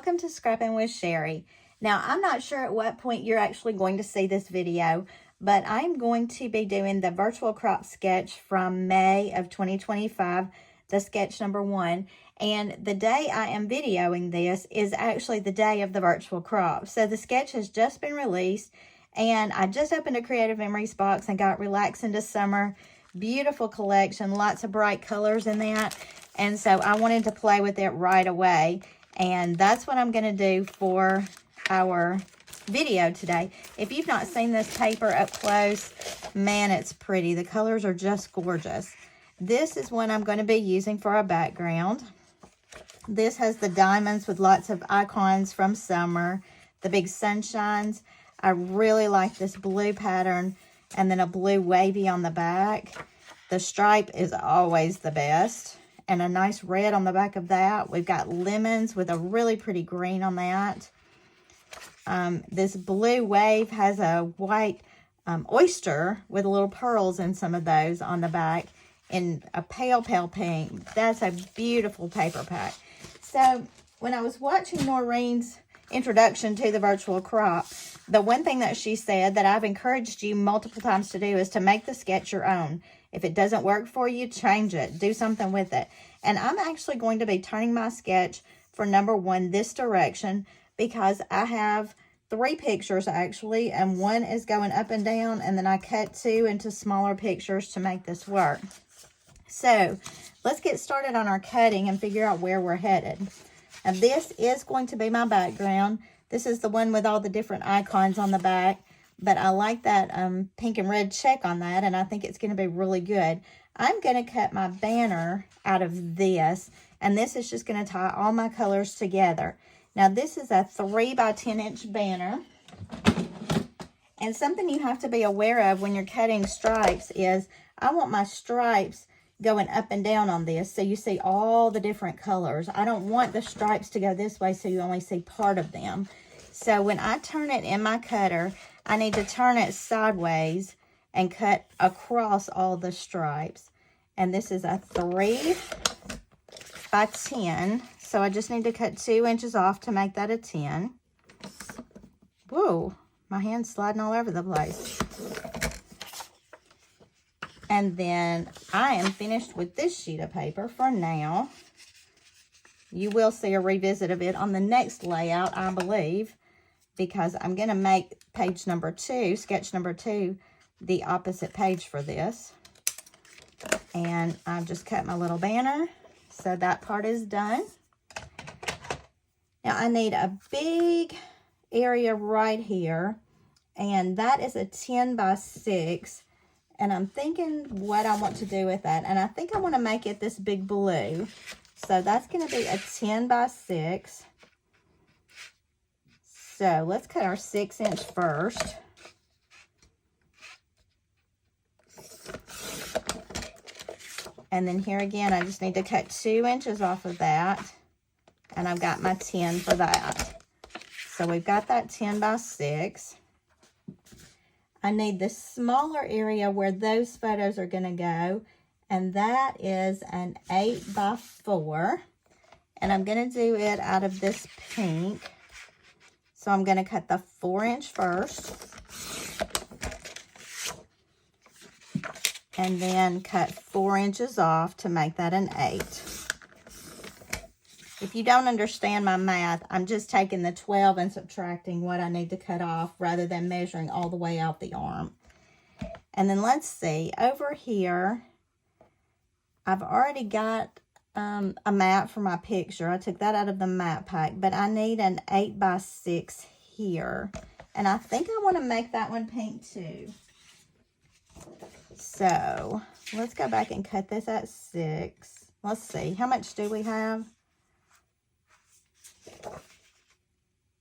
welcome to Scrapping with Sherry. Now, I'm not sure at what point you're actually going to see this video, but I'm going to be doing the virtual crop sketch from May of 2025, the sketch number 1. And the day I am videoing this is actually the day of the virtual crop. So the sketch has just been released, and I just opened a Creative Memories box and got Relax into Summer. Beautiful collection, lots of bright colors in that. And so I wanted to play with it right away. And that's what I'm going to do for our video today. If you've not seen this paper up close, man, it's pretty. The colors are just gorgeous. This is what I'm going to be using for a background. This has the diamonds with lots of icons from summer, the big sunshines. I really like this blue pattern and then a blue wavy on the back. The stripe is always the best. And a nice red on the back of that. We've got lemons with a really pretty green on that. This blue wave has a white oyster with little pearls in some of those on the back in a pale pink. That's a beautiful paper pack. So when I was watching Noreen's introduction to the virtual crop, the one thing that she said that I've encouraged you multiple times to do is to make the sketch your own. If it doesn't work for you, change it. Do something with it. And I'm actually going to be turning my sketch for number 1 this direction because I have 3 pictures actually, and one is going up and down, and then I cut 2 into smaller pictures to make this work. So let's get started on our cutting and figure out where we're headed. And this is going to be my background. This is the one with all the different icons on the back. But I like that pink and red check on that, and I think it's going to be really good. I'm going to cut my banner out of this, and this is just going to tie all my colors together. Now, this is a 3 by 10 inch banner, and something you have to be aware of when you're cutting stripes is I want my stripes going up and down on this, so you see all the different colors. I don't want the stripes to go this way, so you only see part of them. So when I turn it in my cutter, I need to turn it sideways and cut across all the stripes. And this is a 3 by 10. So I just need to cut 2 inches off to make that a 10. Whoa, my hand's sliding all over the place. And then I am finished with this sheet of paper for now. You will see a revisit of it on the next layout, I believe, because I'm going to make page number 2, sketch number 2, the opposite page for this. And I've just cut my little banner, so that part is done. Now I need a big area right here, and that is a 10 by 6. And I'm thinking what I want to do with that. And I think I want to make it this big blue. So that's going to be a 10 by 6. So let's cut our 6 inch first. And then here again, I just need to cut 2 inches off of that. And I've got my 10 for that. So we've got that 10 by 6. I need the smaller area where those photos are going to go. And that is an 8 by 4. And I'm going to do it out of this pink. So I'm going to cut the 4 inch first. And then cut 4 inches off to make that an 8. If you don't understand my math, I'm just taking the 12 and subtracting what I need to cut off rather than measuring all the way out the arm. And then let's see, over here, I've already got a map for my picture. I took that out of the map pack, but I need an 8 by 6 here. And I think I want to make that one pink too. So let's go back and cut this at 6. Let's see, how much do we have?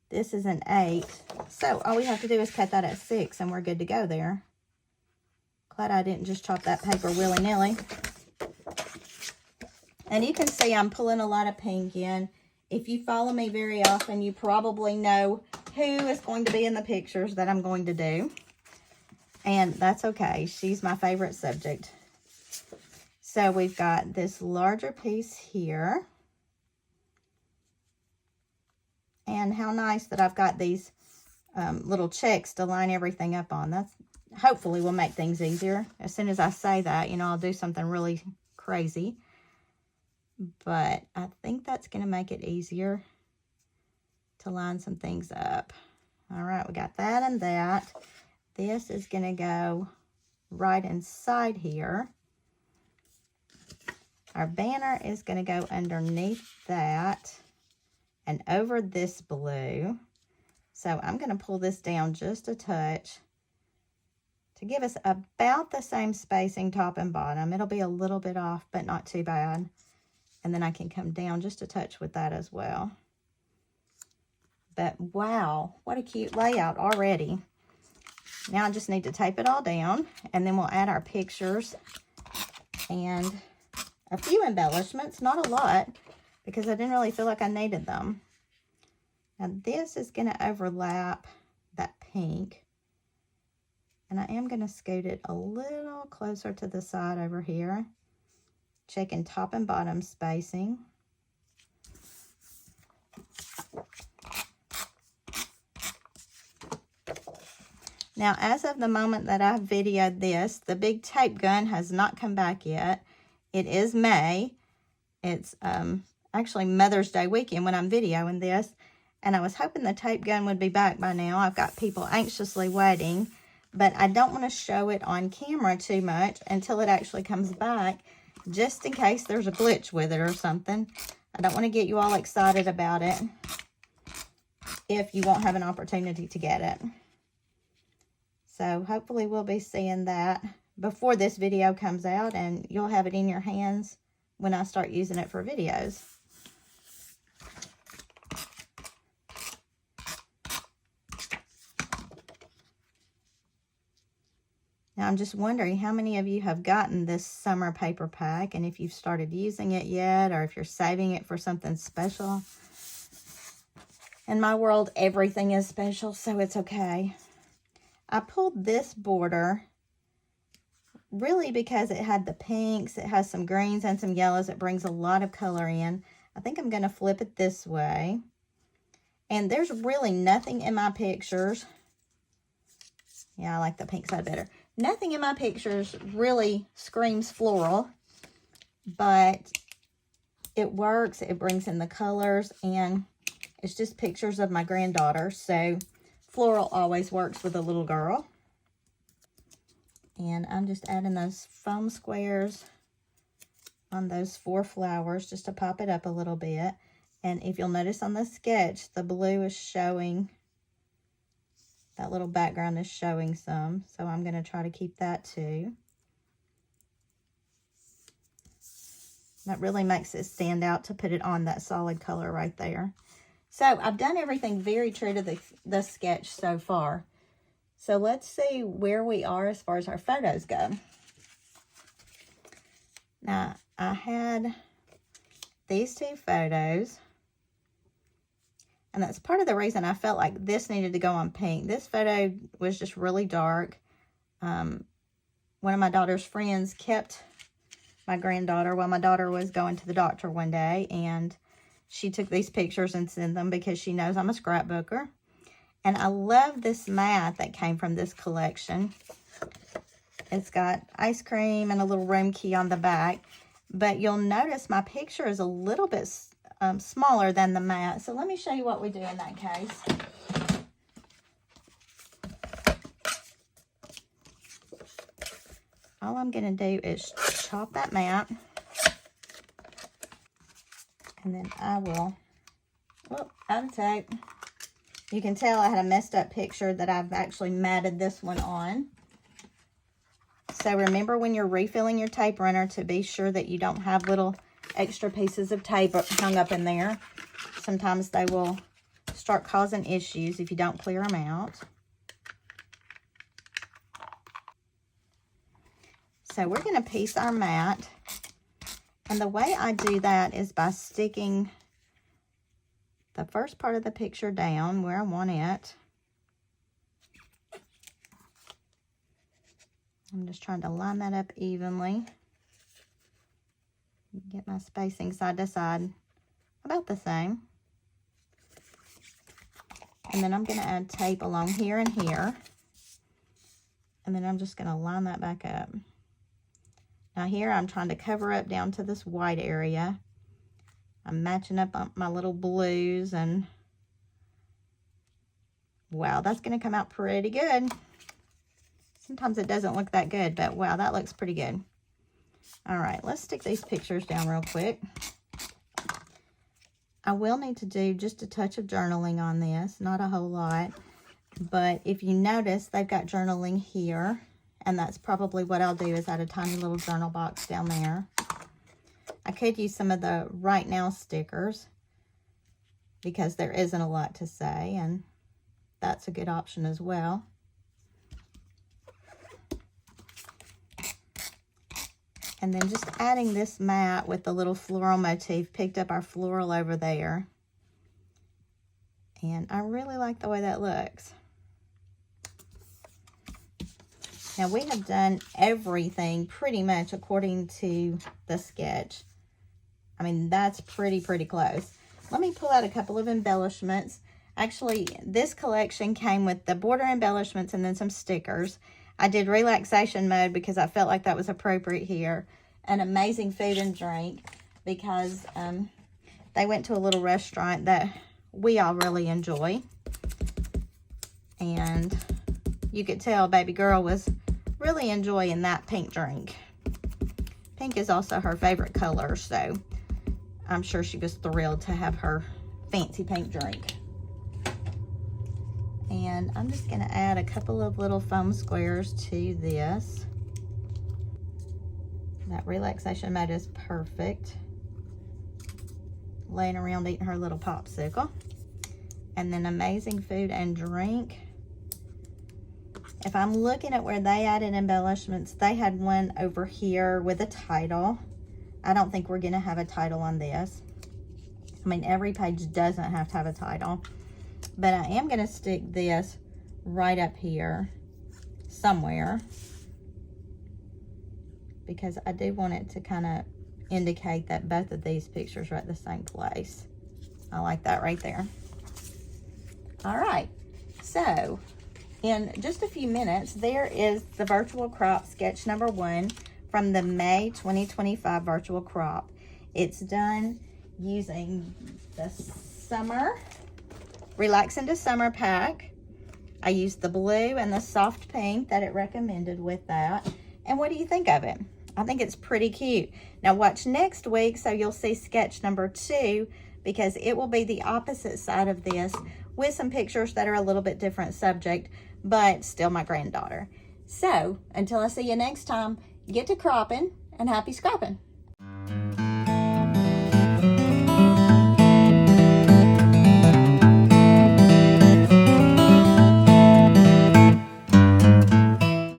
This is an 8. So all we have to do is cut that at 6 and we're good to go there. Glad I didn't just chop that paper willy-nilly. And you can see I'm pulling a lot of pink in. If you follow me very often, you probably know who is going to be in the pictures that I'm going to do. And that's okay. She's my favorite subject. So we've got this larger piece here. And how nice that I've got these little checks to line everything up on. That's hopefully will make things easier. As soon as I say that, you know, I'll do something really crazy. But I think that's going to make it easier to line some things up. All right, we got that and that. This is going to go right inside here. Our banner is going to go underneath that and over this blue. So I'm going to pull this down just a touch to give us about the same spacing top and bottom. It'll be a little bit off, but not too bad. And then I can come down just a touch with that as well. But wow, what a cute layout already. Now I just need to tape it all down, and then we'll add our pictures and a few embellishments, not a lot, because I didn't really feel like I needed them. Now this is going to overlap that pink, and I am going to scoot it a little closer to the side over here, checking top and bottom spacing. Now, as of the moment that I videoed this, the big tape gun has not come back yet. It is May. It's actually Mother's Day weekend when I'm videoing this, and I was hoping the tape gun would be back by now. I've got people anxiously waiting, but I don't want to show it on camera too much until it actually comes back, just in case there's a glitch with it or something. I don't want to get you all excited about it if you won't have an opportunity to get it. So hopefully we'll be seeing that before this video comes out, and you'll have it in your hands when I start using it for videos. Now I'm just wondering how many of you have gotten this summer paper pack, and if you've started using it yet, or if you're saving it for something special. In my world, everything is special, so it's okay. I pulled this border really because it had the pinks, it has some greens and some yellows. It brings a lot of color in. I think I'm going to flip it this way. And there's really nothing in my pictures. Yeah, I like the pink side better. Nothing in my pictures really screams floral, but it works. It brings in the colors, and it's just pictures of my granddaughter. So floral always works with a little girl. And I'm just adding those foam squares on those 4 flowers just to pop it up a little bit. And if you'll notice on the sketch, the blue is showing, that little background is showing some. So I'm going to try to keep that too. That really makes it stand out to put it on that solid color right there. So I've done everything very true to the sketch so far. So let's see where we are as far as our photos go. Now, I had these 2 photos. And that's part of the reason I felt like this needed to go on pink. This photo was just really dark. One of my daughter's friends kept my granddaughter while my daughter was going to the doctor one day, and she took these pictures and sent them because she knows I'm a scrapbooker. And I love this mat that came from this collection. It's got ice cream and a little room key on the back. But you'll notice my picture is a little bit smaller than the mat. So let me show you what we do in that case. All I'm going to do is chop that mat. And then I will, out of tape. You can tell I had a messed up picture that I've actually matted this one on. So remember when you're refilling your tape runner to be sure that you don't have little extra pieces of tape hung up in there. Sometimes they will start causing issues if you don't clear them out. So we're going to piece our mat. And the way I do that is by sticking the first part of the picture down where I want it. I'm just trying to line that up evenly. Get my spacing side to side about the same. And then I'm going to add tape along here and here. And then I'm just going to line that back up. Now here I'm trying to cover up down to this white area. I'm matching up my little blues, and wow, that's going to come out pretty good. Sometimes it doesn't look that good, but wow, that looks pretty good. All right, let's stick these pictures down real quick. I will need to do just a touch of journaling on this, not a whole lot. But if you notice, they've got journaling here, and that's probably what I'll do, is add a tiny little journal box down there. I could use some of the Right Now stickers because there isn't a lot to say, and that's a good option as well. And then just adding this mat with the little floral motif, picked up our floral over there. And I really like the way that looks. Now we have done everything pretty much according to the sketch. I mean, that's pretty close. Let me pull out a couple of embellishments. Actually, this collection came with the border embellishments and then some stickers. I did relaxation mode because I felt like that was appropriate here. And amazing food and drink because they went to a little restaurant that we all really enjoy. And you could tell baby girl was really enjoying that pink drink. Pink is also her favorite color, so I'm sure she was thrilled to have her fancy pink drink. And I'm just going to add a couple of little foam squares to this. That relaxation mode is perfect. Laying around eating her little popsicle. And then amazing food and drink. If I'm looking at where they added embellishments, they had one over here with a title. I don't think we're going to have a title on this. I mean, every page doesn't have to have a title. But I am going to stick this right up here somewhere, because I do want it to kind of indicate that both of these pictures are at the same place. I like that right there. All right, so in just a few minutes, there is the virtual crop sketch number 1 from the May 2025 virtual crop. It's done using the summer Relax into Summer pack. I used the blue and the soft pink that it recommended with that. And what do you think of it? I think it's pretty cute. Now watch next week so you'll see sketch number 2, because it will be the opposite side of this with some pictures that are a little bit different subject, but still my granddaughter. So until I see you next time, get to cropping and happy scrapping.